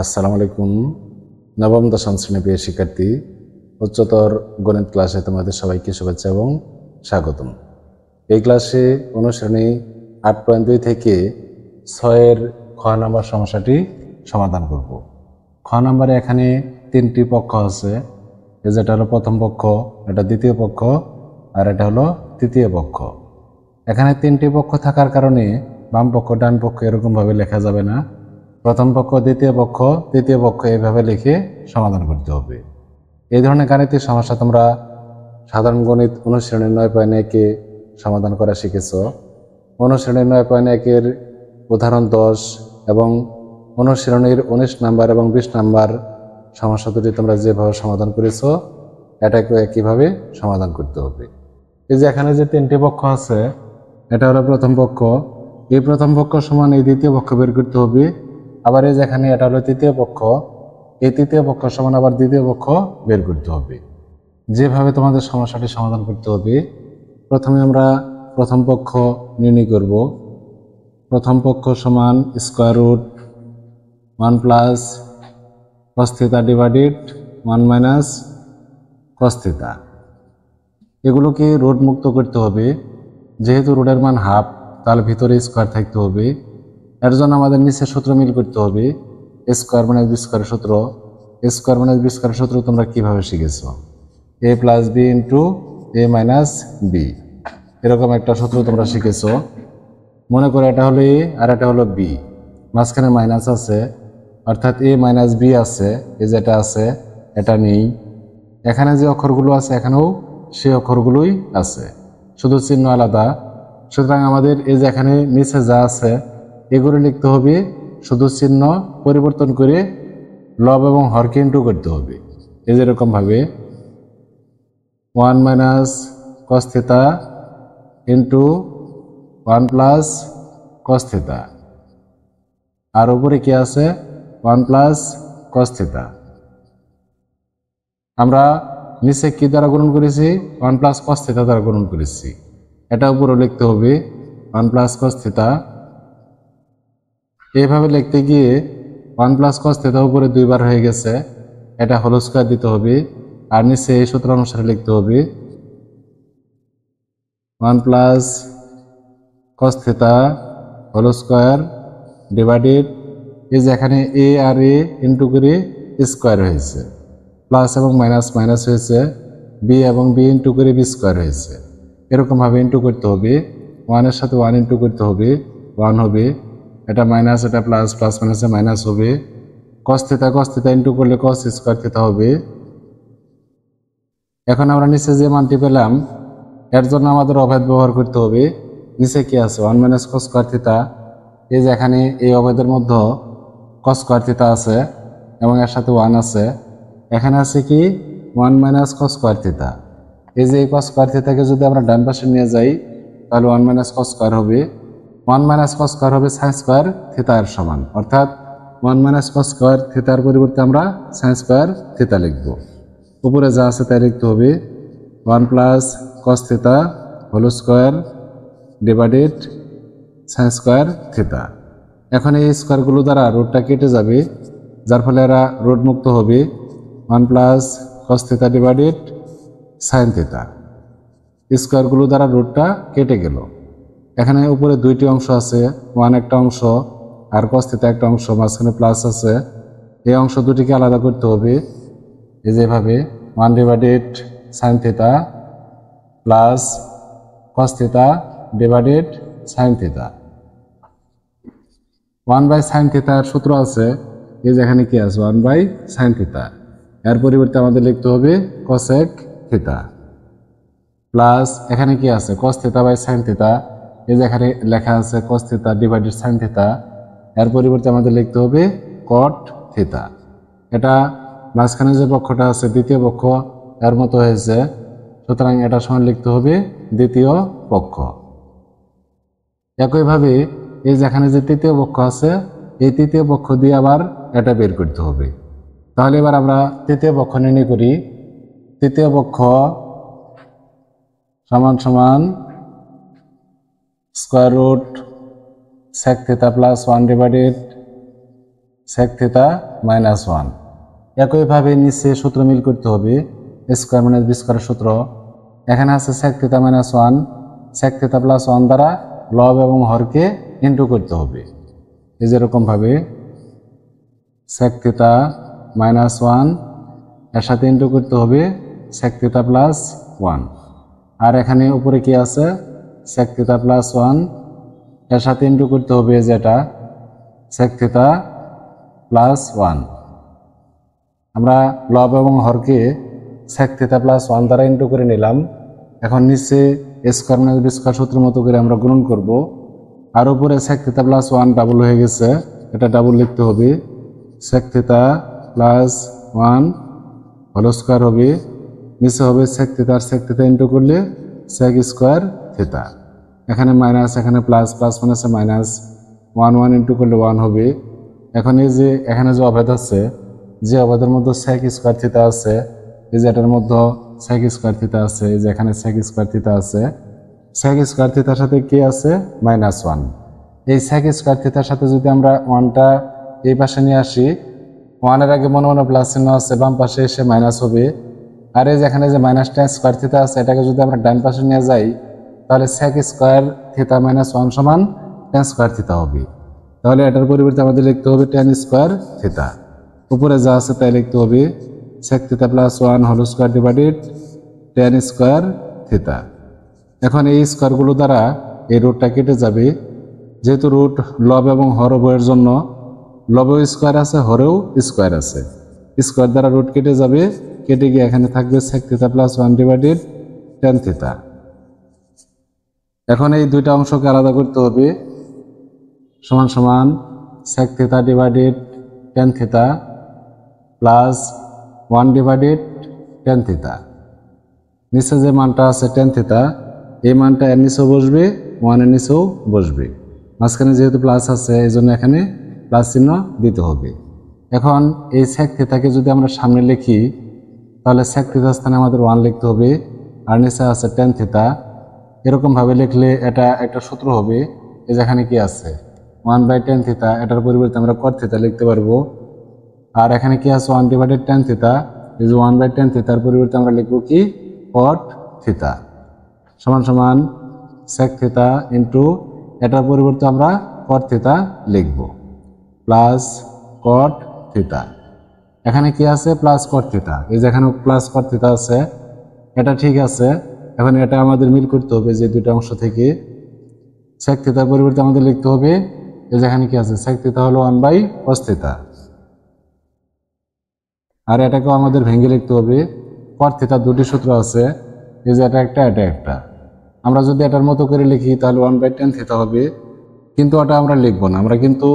আসসালামু আলাইকুম। নবম দশম শ্রেণী প্রিয় শিক্ষার্থী, উচ্চতর গণিত ক্লাসে তোমাদের সবাইকে শুভেচ্ছা এবং স্বাগতম। এই ক্লাসে অনুশ্রেণী 8.2 থেকে 6-এর খ নাম্বার সমস্যাটি সমাধান করব। খ নাম্বারে এখানে 3টি পক্ষ আছে, যেটা হলো প্রথম পক্ষ, এটা দ্বিতীয় পক্ষ আর এটা হলো তৃতীয় পক্ষ। এখানে 3টি পক্ষ থাকার কারণে বাম পক্ষ ডান পক্ষ এরকমভাবে লেখা যাবে না। প্রথম পক্ষ দ্বিতীয় পক্ষ তৃতীয় পক্ষ এইভাবে লিখে সমাধান করতে হবে। এই ধরনের গাণিতিক সমস্যা তোমরা সাধারণ গণিত অনুশ্রেণীর 9.1-এ সমাধান করা শিখেছ। অনুশ্রেণীর 9.1-এর উদাহরণ 10 এবং অনুশ্রেণীর 19 নাম্বার এবং 20 নাম্বার সমস্যা দুটি তোমরা যেভাবে সমাধান করেছ এটাকে একইভাবে সমাধান করতে হবে। এই যে এখানে যে 3টি পক্ষ আছে, এটা হলো প্রথম পক্ষ, এই প্রথম পক্ষ সমান এই দ্বিতীয় পক্ষ বের করতে হবে। আবার এই যেখানে এটা হলো তৃতীয় পক্ষ, এই তৃতীয় পক্ষ সমান আবার দ্বিতীয় পক্ষ বের করতে হবে। যেভাবে তোমাদের সমস্যাটি সমাধান করতে হবে, প্রথমে আমরা প্রথম পক্ষ নির্ণয় করব। প্রথম পক্ষ সমান square root 1 plus cos theta divided 1 minus cos theta. এগুলোকে রুট মুক্ত করতে হবে। যেহেতু রুটের মান হাফ, তাহলে ভিতরে স্কয়ার থাকতে হবে। এর জন্য আমাদের নিচে সূত্র মিল করতে হবে। স্কয়ার মাইনাস বি স্কয়ারের সূত্র, স্কয়ার মাইনাস বি স্কয়ারের সূত্র তোমরা কিভাবে শিখেছ? a plus B into A minus B, এরকম একটা সূত্র তোমরা শিখেছ। মনে করো এটা হলো এ আর এটা হলো বি, মাঝখানে মাইনাস আছে, অর্থাৎ এ মাইনাস বি আছে। এই যেটা আছে এটা নেই। এখানে যে অক্ষরগুলো আছে এখানেও সেই অক্ষরগুলোই আছে, শুধু চিহ্ন আলাদা। সুতরাং আমাদের এই যে এখানে নিচে যা আছে এগুলো লিখতে হবে, শুধু চিহ্ন পরিবর্তন করে লব এবং হরকে ইন্টু করতে হবে। এই যেরকম ভাবে 1 minus cos theta into 1 plus cos theta, আর উপরে কি আছে 1 প্লাস cos থিটা। আমরা নিচে কি দ্বারা গুণন করেছি? 1 প্লাস cos থিটা দ্বারা গুণন করেছি। এটা উপরে লিখতে হবে 1 প্লাস cos থিটা। এইভাবে লিখতে গিয়ে 1 প্লাস cos থিটা উপরে 2 বার হয়ে গেছে, এটা হোল স্কয়ার দিতে হবে। আর নিচে এই সূত্র অনুসারে লিখতে হবে 1 plus cos theta whole square divided, এই যে এখানে এ আর এ ইন্টু করে স্কয়ার হয়েছে, প্লাস এবং মাইনাস মাইনাস হয়েছে, বি এবং বি ইন্টু করে বি স্কয়ার হয়েছে। এরকমভাবে ইন্টু করতে হবে, 1-এর সাথে 1 ইন্টু করতে হবে, 1 হবে। এটা মাইনাস, এটা প্লাস, প্লাস মাইনাসে মাইনাস হবে। cos থিটা ইন্টু করলে cos স্কয়ার থিটা হবে। এখন আমরা নিচে যে মানটি পেলাম এর জন্য আমাদের অভেদ ব্যবহার করতে হবে। নিচে কি আছে 1 মাইনাস cos স্কয়ার থিটা, এই যে এখানে এই অভেদের মধ্যে cos স্কয়ার থিটা আছে এবং এর সাথে 1 আছে। এখানে আছে কি 1 মাইনাস cos স্কয়ার থিটা। এই যে এই cos স্কয়ার থিটাকে যদি আমরা ডান পাশে নিয়ে যাই তাহলে 1 মাইনাস cos স্কয়ার হবে। 1 মাইনাস cos স্কয়ার হবে sin স্কয়ার থিটা এর সমান, অর্থাৎ 1 মাইনাস cos স্কয়ার থিটার পরিবর্তে আমরা sin স্কয়ার থিটা লিখব। উপরে যা আছে তাই লিখতে হবে 1 plus cos theta whole square divided sin square theta. এখন এই স্কয়ারগুলো দ্বারা রুটটা কেটে যাবে, যার ফলে এরা রুট মুক্ত হবে। 1 plus cos theta divided sin theta, স্কয়ারগুলো দ্বারা রুটটা কেটে গেল। এখানে উপরে 2টি অংশ আছে, 1 একটা অংশ আর cos থিটা একটা অংশ, মাঝখানে প্লাস আছে। এই অংশ দুটিকে আলাদা করতে হবে। এই যেভাবে 1 divided sin theta plus cos theta divided sin theta. 1 by sin theta এর সূত্র আছে, এই যে এখানে কি আছে 1 বাই sin থিটা, এর পরিবর্তে আমাদের লিখতে হবে cosec থিটা প্লাস এখানে কি আছে cos theta by sin theta, এই যে এখানে লেখা আছে cos theta divided sin theta, এর পরিবর্তে আমাদের লিখতে হবে cot থিটা। এটা মাঝখানে যে পক্ষটা আছে দ্বিতীয় পক্ষ এর মতো হয়েছে, সুতরাং এটা সমান লিখতে হবে দ্বিতীয় পক্ষ। একইভাবে এই যেখানে যে তৃতীয় পক্ষ আছে এই তৃতীয় পক্ষ দিয়ে আবার এটা বের করতে হবে। তাহলে এবার আমরা তৃতীয় পক্ষ নির্ণয় করি। তৃতীয় পক্ষ সমান সমান square root sec theta plus 1 divided sec theta minus 1। একইভাবে নিচে সূত্র মিল করতে হবে, a স্কয়ার মাইনাস b স্কয়ারের সূত্র। এখানে আছে sec theta minus 1, sec theta plus 1 দ্বারা লব এবং হরকে ইনটু করতে হবে। এই যেরকম ভাবে sec থিটা মাইনাস 1 এর সাথে ইনটু করতে হবে sec থিটা প্লাস 1। আর এখানে উপরে কি আছে sec থিটা প্লাস 1 এর সাথে ইনটু করতে হবে যেটা sec থিটা প্লাস 1। আমরা লব এবং হরকে sec থিটা প্লাস 1 দ্বারা ইনটু করে নিলাম। এখন নিচে a square minus b square সূত্রের মতো করে আমরা গুণন করব। আর উপরে sec থিটা প্লাস 1 ডাবল হয়ে গেছে, এটা ডাবল লিখতে হবে। sec theta plus 1 whole square হবে, নিচে হবে sec থিটা আর sec থিটা ইনটু করলে sec স্কয়ার থিটা। এখানে মাইনাস, এখানে প্লাস, প্লাস মাইনাসে মাইনাস, 1 1 ইনটু করলে 1 হবে। এখন এই যে এখানে যে অভেদ আছে, যে অভেদের মধ্যে sec স্কয়ার থিটা আছে, এই যে এটার মধ্যে sec স্কয়ার থিটা আছে, এই যে এখানে sec স্কয়ার থিটা আছে, sec স্কয়ার থিটার সাথে কি আছে মাইনাস 1। এই sec স্কয়ার থিটার সাথে যদি আমরা 1টা এই পাশে নিয়ে আসি, 1 এর আগে মনে মনে প্লাস চিহ্ন আছে, বাম পাশে এসে মাইনাস হবে। আর এই যে এখানে যে মাইনাস tan স্কয়ার থিটা আছে, এটাকে যদি আমরা ডান পাশে নিয়ে যাই তাহলে sec স্কয়ার থিটা মাইনাস 1 সমান tan স্কয়ার থিটা হবে। তাহলে এটার পরিবর্তে আমাদের লিখতে হবে tan স্কয়ার থিটা। উপরে যা আছে তাই লিখতে হবে sec theta plus 1 whole square divided tan square theta. এখন এই স্কয়ারগুলো দ্বারা এই রুটটা কেটে যাবে, যেহেতু রুট লব এবং হর উভয়ের জন্য, লবেও স্কয়ার আছে, হরেও স্কয়ার আছে, স্কয়ার দ্বারা রুট কেটে যাবে, কেটে গিয়ে এখানে থাকবে sec theta plus 1 divided tan theta. এখন এই দুইটা অংশকে আলাদা করতে হবে, সমান সমান sec theta divided tan theta plus 1 divided tan theta. নিচে যে মানটা আছে tan থিটা, এই মানটা এর নিচেও বসবে, 1 এর নিচেও বসবে। মাঝখানে যেহেতু প্লাস আছে এই জন্য এখানে প্লাস চিহ্ন দিতে হবে। এখন এই sec থিটাকে যদি আমরা সামনে লিখি তাহলে sec থিটার স্থানে আমাদের 1 লিখতে হবে, আর নিচে আছে tan থিটা। এরকমভাবে লিখলে এটা একটা সূত্র হবে। এই যেখানে কি আছে 1/tan থিটা, এটার পরিবর্তে আমরা cot থিটা লিখতে পারবো। আর এখানে কি আছে 1 ডিভাইডেড tan থিটা, এই যে 1/tan থিটার পরিবর্তে আমরা লিখবো কি cot থিটা সমান সমান sec থিটা ইন্টু এটার পরিবর্তে আমরা cot থিটা লিখব প্লাস cot থিটা। এখানে কি আছে প্লাস cot থিটা, এই যে এখানে প্লাস cot থিটা আছে, এটা ঠিক আছে। এখন এটা আমাদের মিল করতে হবে যে দুটো অংশ থেকে। sec থিটার পরিবর্তে আমাদের লিখতে হবে এই যে এখানে কি আছে sec থিটা হলো 1/cos থিটা, আর এটাকেও আমাদের ভেঙে লিখতে হবে। cot থিটার দুটি সূত্র আছে, এই যে এটা একটা, এটা একটা। আমরা যদি এটার মতো করে লিখি তাহলে 1/tan থিটা হবে, কিন্তু ওটা আমরা লিখবো না। আমরা কিন্তু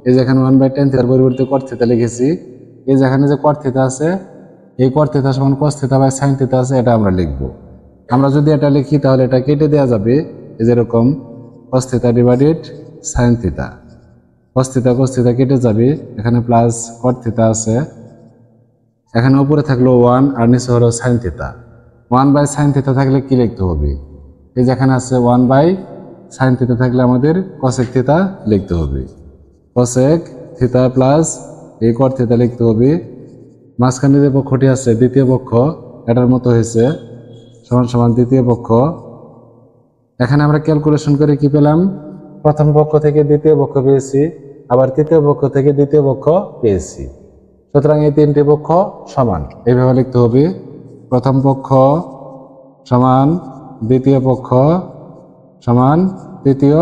এই যে এখানে 1/tan থিটার পরিবর্তে cot থিটা লিখেছি। এই যে এখানে যে cot থিটা আছে, এই cot থিটা সমান cos theta by sin theta আছে, এটা আমরা লিখবো। আমরা যদি এটা লিখি তাহলে এটা কেটে দেওয়া যাবে, এই যেরকম cos theta divided sin theta, cos theta কেটে যাবে, এখানে প্লাস cot থিটা আছে, এখানে উপরে থাকলো 1 আর নিচে হলো sin থিটা। 1/sin থিটা থাকলে কি লিখতে হবে, এই যেখানে আছে 1/sin থিটা থাকলে আমাদের cosec থিটা লিখতে হবে। cosec থিটা প্লাস এই cot থিটা লিখতে হবে। মাঝখানে যে পক্ষটি আছে দ্বিতীয় পক্ষ, এটার মতো হয়েছে, সমান সমান দ্বিতীয় পক্ষ। এখানে আমরা ক্যালকুলেশন করে কি পেলাম, প্রথম পক্ষ থেকে দ্বিতীয় পক্ষ পেয়েছি, আবার তৃতীয় পক্ষ থেকে দ্বিতীয় পক্ষ পেয়েছি। সুতরাং এই তিনটি পক্ষ সমান, এইভাবে লিখতে হবে প্রথম পক্ষ সমান দ্বিতীয় পক্ষ সমান তৃতীয়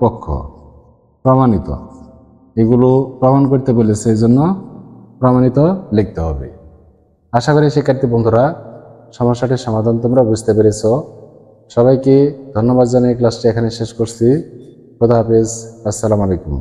পক্ষ। প্রমাণিত, এগুলো প্রমাণ করতে বলেছে, এই জন্য প্রমাণিত লিখতে হবে। আশা করি শিক্ষার্থী বন্ধুরা সমস্যাটির সমাধান তোমরা বুঝতে পেরেছ। সবাইকে ধন্যবাদ জানিয়ে ক্লাসটি এখানে শেষ করছি। খোদা হাফেজ, আসসালামু আলাইকুম।